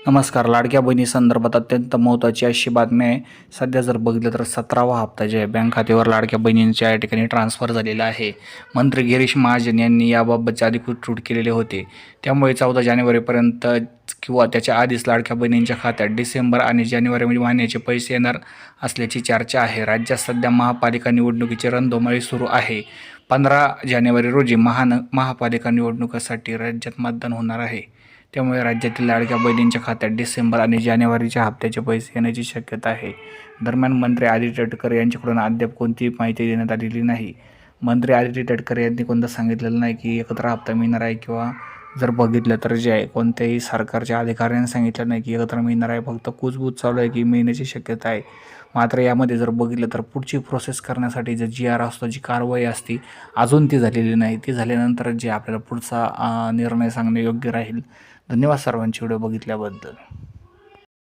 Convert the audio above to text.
नमस्कार. लाडक्या बहिणीसंदर्भात अत्यंत महत्त्वाची अशी बातमी आहे. सध्या जर बघितलं तर 17वा हप्ता जे आहे बँक खात्यावर लाडक्या बहिणींच्या या ठिकाणी ट्रान्सफर झालेला आहे. मंत्री गिरीश महाजन यांनी याबाबतचे अधिकृत ट्विट केलेले होते. त्यामुळे 14 जानेवारीपर्यंत किंवा त्याच्या आधीच लाडक्या बहिणींच्या खात्यात डिसेंबर आणि जानेवारी महिन्याचे पैसे येणार असल्याची चर्चा आहे. राज्यात सध्या महापालिका निवडणुकीची रणधुमाळी सुरू आहे. 15 जानेवारी रोजी महापालिका निवडणुकीसाठी राज्यात मतदान होणार आहे. त्यामुळे राज्यातील लाडक्या बहिणींच्या खात्यात डिसेंबर आणि जानेवारीच्या हप्त्याचे पैसे येण्याची शक्यता आहे. दरम्यान मंत्री आदित्य तटकरे यांच्याकडून अद्याप कोणतीही माहिती देण्यात आलेली नाही. मंत्री आदित्य तटकरे यांनी कोणतं सांगितलेलं नाही की एकत्र हप्ता मिळणार आहे किंवा जर बघितलं तर जे आहे कोणत्याही सरकारच्या अधिकाऱ्यांनी सांगितलं नाही की एकत्र मिळणार आहे. फक्त कुजबूज चालू आहे की मिळण्याची शक्यता आहे. मात्र यामध्ये जर बघितलं तर पुढची प्रोसेस करण्यासाठी जे GR असतो, जी कारवाई असते, अजून ती झालेली नाही. ती झाल्यानंतर जे आपल्याला पुढचा निर्णय सांगणे योग्य राहील. धन्यवाद सर्वांची व्हिडिओ बघितल्याबद्दल.